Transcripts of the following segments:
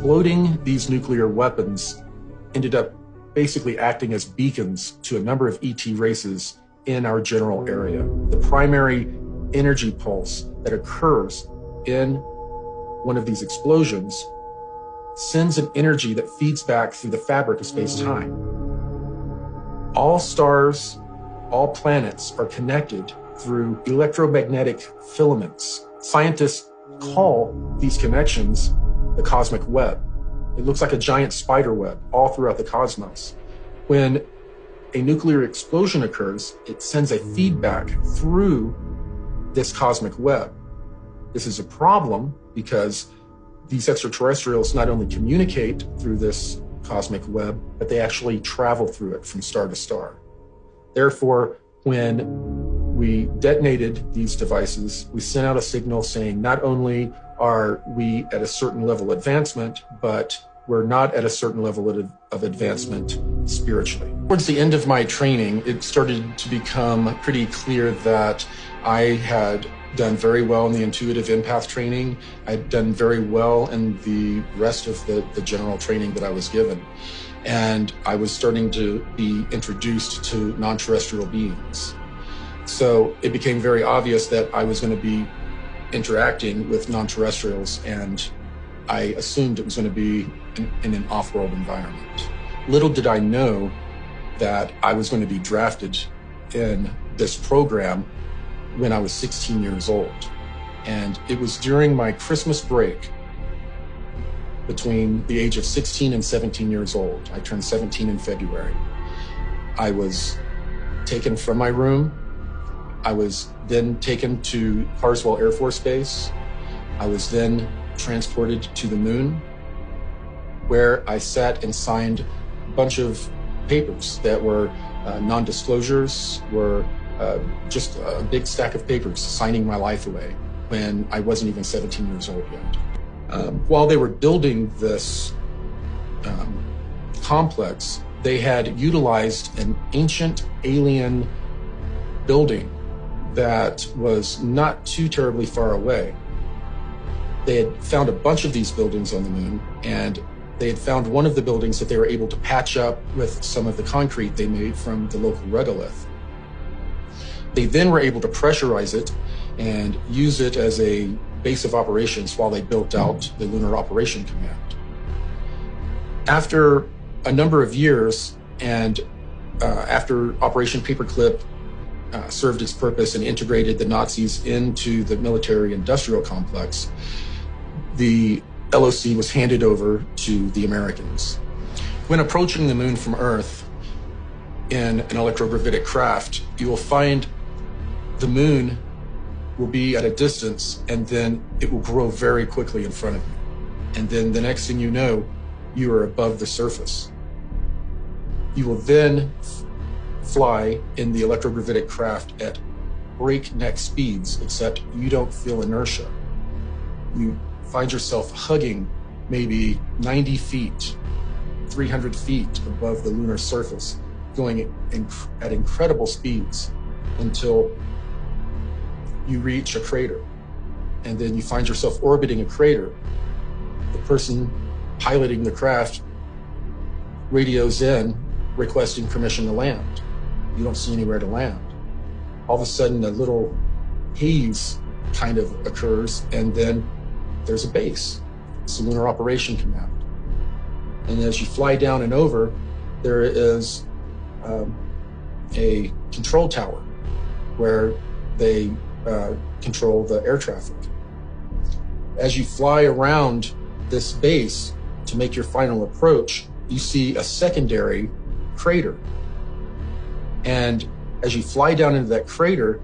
Exploding these nuclear weapons ended up basically acting as beacons to a number of ET races in our general area. The primary energy pulse that occurs in one of these explosions sends an energy that feeds back through the fabric of space-time. All stars, all planets are connected through electromagnetic filaments. Scientists call these connections the cosmic web. It looks like a giant spider web all throughout the cosmos. When a nuclear explosion occurs, it sends a feedback through this cosmic web. This is a problem because these extraterrestrials not only communicate through this cosmic web, but they actually travel through it from star to star. Therefore, when we detonated these devices, we sent out a signal saying not only are we at a certain level of advancement, but we're not at a certain level of advancement spiritually. Towards the end of my training, it started to become pretty clear that I had done very well in the intuitive empath training. I'd done very well in the rest of the general training that I was given. And I was starting to be introduced to non-terrestrial beings. So it became very obvious that I was going to be interacting with non-terrestrials, and I assumed it was going to be in an off-world environment. Little did I know that I was going to be drafted in this program when I was 16 years old. And it was during my Christmas break between the age of 16 and 17 years old. I turned 17 in February. I was taken from my room. I was then taken to Carswell Air Force Base. I was then transported to the moon, where I sat and signed a bunch of papers that were non-disclosures, were just a big stack of papers signing my life away when I wasn't even 17 years old yet. While they were building this complex, they had utilized an ancient alien building that was not too terribly far away. They had found a bunch of these buildings on the moon, and they had found one of the buildings that they were able to patch up with some of the concrete they made from the local regolith. They then were able to pressurize it and use it as a base of operations while they built out the Lunar Operation Command. After a number of years, and after Operation Paperclip served its purpose and integrated the Nazis into the military-industrial complex, the LOC was handed over to the Americans. When approaching the moon from Earth in an electrogravitic craft, you will find the moon will be at a distance, and then it will grow very quickly in front of you. And then the next thing you know, you are above the surface. You will then fly in the electrogravitic craft at breakneck speeds, except you don't feel inertia. You find yourself hugging maybe 90 feet, 300 feet above the lunar surface, going at incredible speeds until you reach a crater. And then you find yourself orbiting a crater. The person piloting the craft radios in requesting permission to land. You don't see anywhere to land. All of a sudden, a little haze kind of occurs, and then there's a base. It's the Lunar Operation Command. And as you fly down and over, there is a control tower where they control the air traffic. As you fly around this base to make your final approach, you see a secondary crater. And as you fly down into that crater,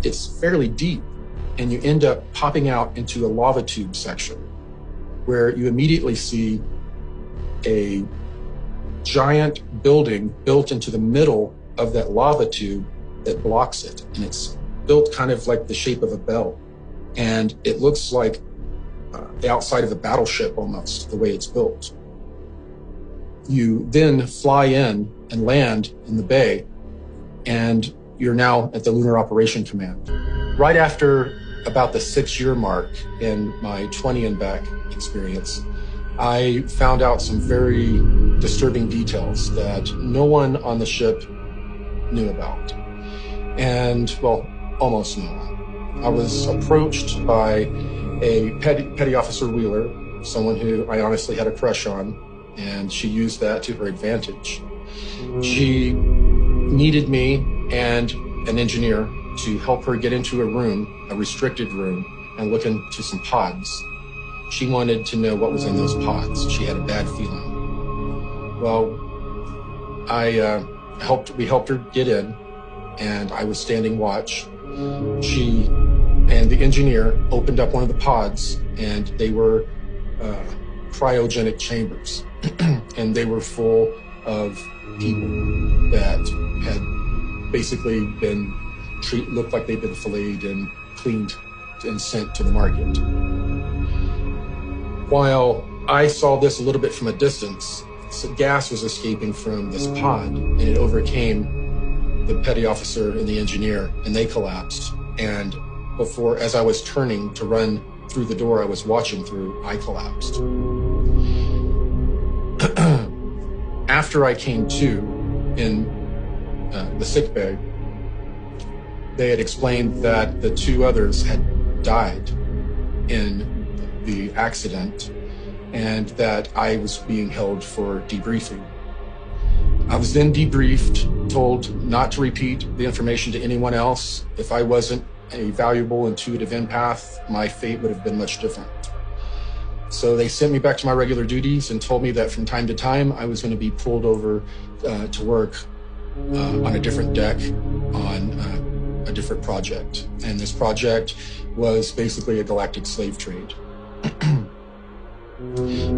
it's fairly deep, and you end up popping out into a lava tube section where you immediately see a giant building built into the middle of that lava tube that blocks it. And it's built kind of like the shape of a bell. And it looks like the outside of a battleship almost, the way it's built. You then fly in and land in the bay, and you're now at the Lunar Operation Command. Right after about the 6-year mark in my 20 and back experience, I found out some very disturbing details that no one on the ship knew about. And, well, almost no one. I was approached by a petty officer Wheeler, someone who I honestly had a crush on, and she used that to her advantage. She needed me and an engineer to help her get into a room, a restricted room, and look into some pods. She wanted to know what was in those pods. She had a bad feeling. Well, we helped her get in, and I was standing watch. She and the engineer opened up one of the pods, and they were cryogenic chambers, and they were full of people that had basically been looked like they'd been filleted and cleaned and sent to the market. While I saw this a little bit from a distance, some gas was escaping from this pod, and it overcame the petty officer and the engineer, and they collapsed. And as I was turning to run through the door I was watching through, I collapsed. After I came to in the sick bay, they had explained that the two others had died in the accident and that I was being held for debriefing. I was then debriefed, told not to repeat the information to anyone else. If I wasn't a valuable intuitive empath, my fate would have been much different. So they sent me back to my regular duties and told me that from time to time I was going to be pulled over to work on a different deck on a different project. And this project was basically a galactic slave trade.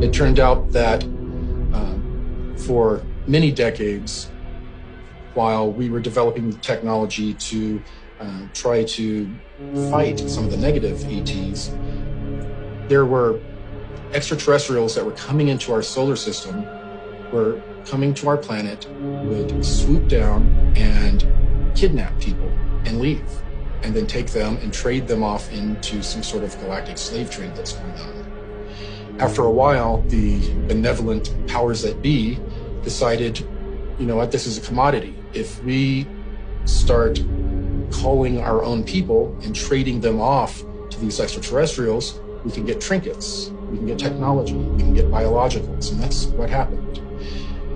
It turned out that for many decades, while we were developing technology to try to fight some of the negative ETs, there were extraterrestrials that were coming into our solar system, were coming to our planet, would swoop down and kidnap people and leave, and then take them and trade them off into some sort of galactic slave trade that's going on. After a while, the benevolent powers that be decided, you know what, this is a commodity. If we start calling our own people and trading them off to these extraterrestrials, we can get trinkets, we can get technology, we can get biologicals, and that's what happened.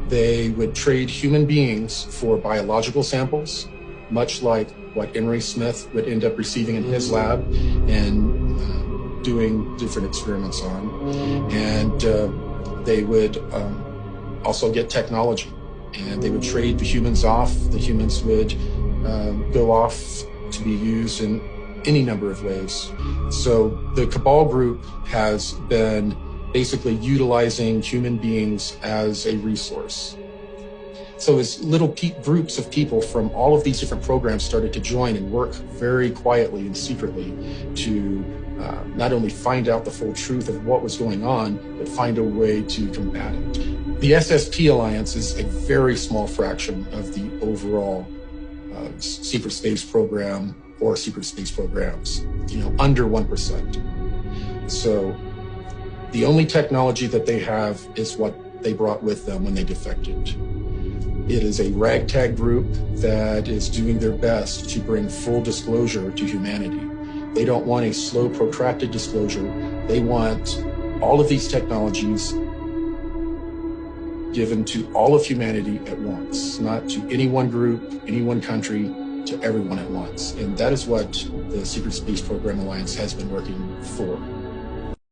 They would trade human beings for biological samples, much like what Emery Smith would end up receiving in his lab and doing different experiments on. And they would also get technology, and they would trade the humans off. The humans would go off to be used in any number of ways. So the Cabal group has been basically utilizing human beings as a resource. So as little groups of people from all of these different programs started to join and work very quietly and secretly to not only find out the full truth of what was going on, but find a way to combat it. The SSP Alliance is a very small fraction of the overall secret space program or secret space programs, under 1%. So the only technology that they have is what they brought with them when they defected. It is a ragtag group that is doing their best to bring full disclosure to humanity. They don't want a slow, protracted disclosure. They want all of these technologies given to all of humanity at once, not to any one group, any one country, to everyone at once. And that is what the Secret Space Program Alliance has been working for.